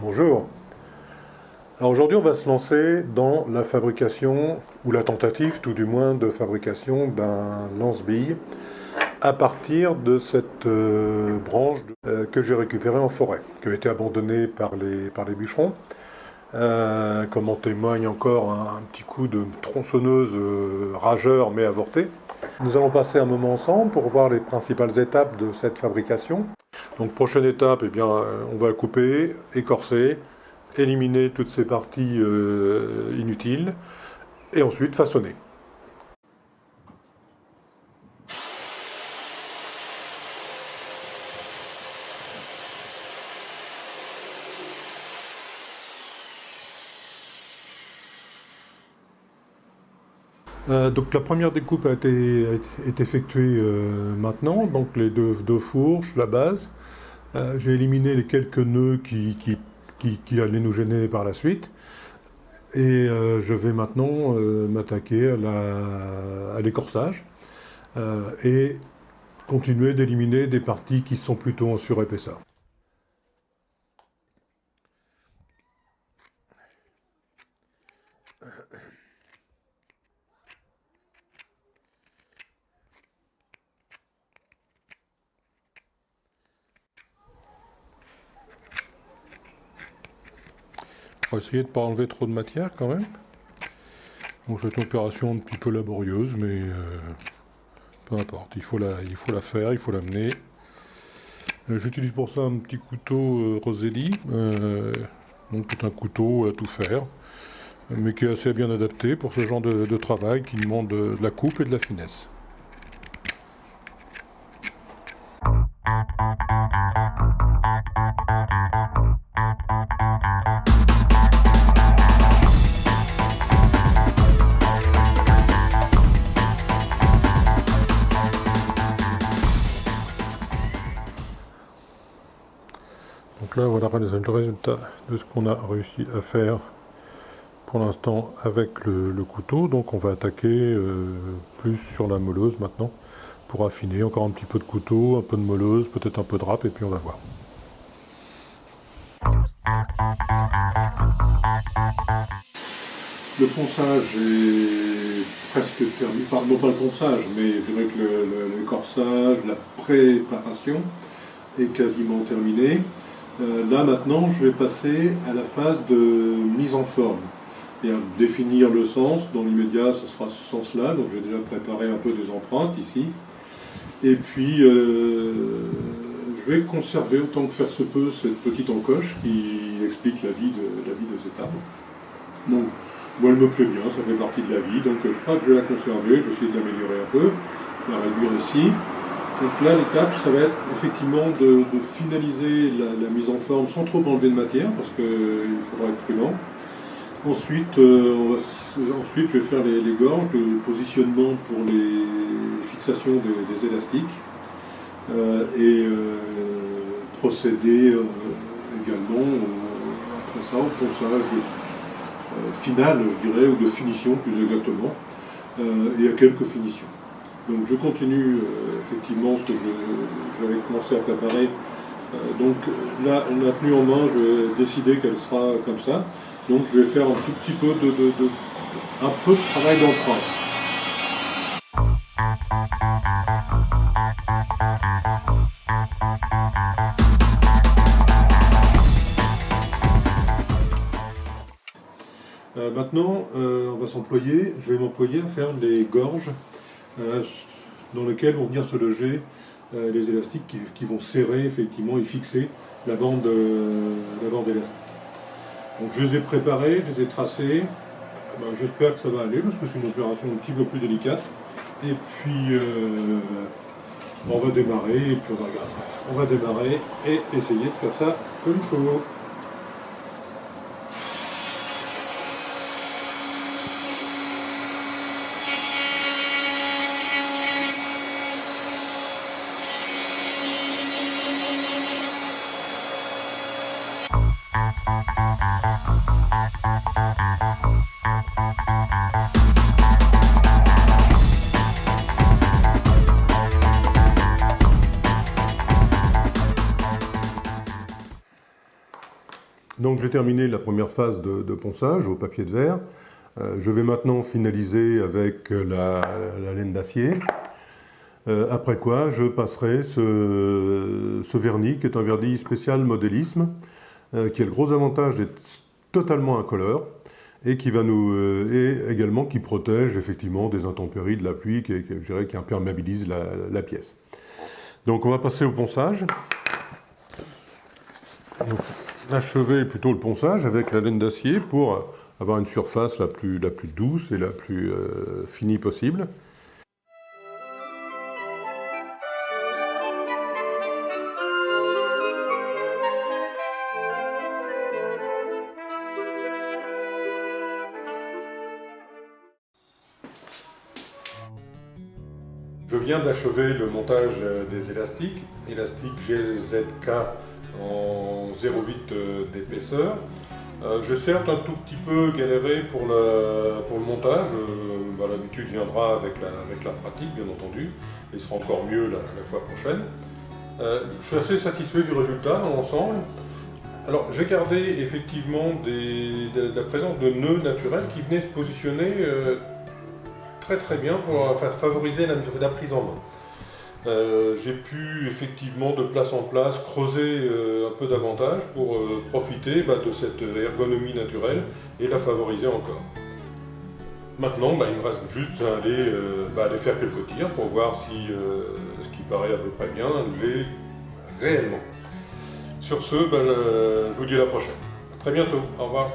Bonjour. Alors aujourd'hui, on va se lancer dans la fabrication, ou la tentative tout du moins, de fabrication d'un lance-bille à partir de cette branche que j'ai récupérée en forêt, qui a été abandonnée par les bûcherons, comme en témoigne encore un petit coup de tronçonneuse rageur mais avorté. Nous allons passer un moment ensemble pour voir les principales étapes de cette fabrication. Donc prochaine étape, eh bien, on va couper, écorcer, éliminer toutes ces parties inutiles et ensuite façonner. Donc la première découpe est effectuée maintenant, donc les deux fourches, la base. J'ai éliminé les quelques nœuds qui allaient nous gêner par la suite. Et je vais maintenant m'attaquer à l'écorçage et continuer d'éliminer des parties qui sont plutôt en surépaisseur. On va essayer de ne pas enlever trop de matière quand même. Donc c'est une opération un petit peu laborieuse, mais peu importe, il faut la faire, il faut l'amener. J'utilise pour ça un petit couteau Roselli, donc tout un couteau à tout faire, mais qui est assez bien adapté pour ce genre de travail qui demande de la coupe et de la finesse. Donc là, voilà le résultat de ce qu'on a réussi à faire pour l'instant avec le couteau. Donc on va attaquer plus sur la meuleuse maintenant pour affiner. Encore un petit peu de couteau, un peu de meuleuse, peut-être un peu de râpe et puis on va voir. Le ponçage est presque terminé, enfin non pas le ponçage, mais je dirais que le corsage, la préparation est quasiment terminée. Là maintenant je vais passer à la phase de mise en forme et à définir le sens. Dans l'immédiat ce sera ce sens-là, donc j'ai déjà préparé un peu des empreintes ici. Et puis je vais conserver autant que faire se peut cette petite encoche qui explique la vie de cet arbre. Donc moi elle me plaît bien, ça fait partie de la vie, donc je crois que je vais la conserver, je vais essayer de l'améliorer un peu, la réduire ici. Donc là, l'étape, ça va être effectivement de finaliser la mise en forme sans trop enlever de matière, parce qu'il faudra être prudent. Ensuite, ensuite je vais faire les gorges de positionnement pour les fixations des élastiques et procéder également après ça au ponçage final, je dirais, ou de finition plus exactement, et à quelques finitions. Donc je continue effectivement ce que j'avais commencé à préparer. Donc là, la tenue en main, je vais décider qu'elle sera comme ça. Donc je vais faire un tout petit peu un peu de travail d'empreinte. Maintenant, je vais m'employer à faire les gorges dans lesquelles vont venir se loger les élastiques qui vont serrer effectivement et fixer la bande élastique. Donc je les ai préparés, je les ai tracés. J'espère que ça va aller parce que c'est une opération un petit peu plus délicate. Et puis on va démarrer et puis on va démarrer et essayer de faire ça comme il faut. Donc j'ai terminé la première phase de ponçage au papier de verre. Je vais maintenant finaliser avec la laine d'acier. Après quoi, je passerai ce vernis, qui est un vernis spécial modélisme, qui a le gros avantage d'être totalement incolore et qui va et également qui protège effectivement des intempéries, de la pluie, je dirais, qui imperméabilise la pièce. Donc on va passer au ponçage. Donc, achever plutôt le ponçage avec la laine d'acier pour avoir une surface la plus douce et la plus finie possible. Je viens d'achever le montage des élastiques GZK en 0,8 d'épaisseur. J'ai certes un tout petit peu galéré pour le montage. L'habitude viendra avec la pratique, bien entendu, et sera encore mieux la fois prochaine. Je suis assez satisfait du résultat dans l'ensemble. Alors, j'ai gardé effectivement la présence de nœuds naturels qui venaient se positionner très bien pour favoriser la prise en main. J'ai pu effectivement de place en place creuser un peu davantage pour profiter de cette ergonomie naturelle et la favoriser encore. Maintenant, il me reste juste à aller faire quelques tirs pour voir si ce qui paraît à peu près bien l'est réellement. Sur ce, je vous dis à la prochaine. À très bientôt. Au revoir.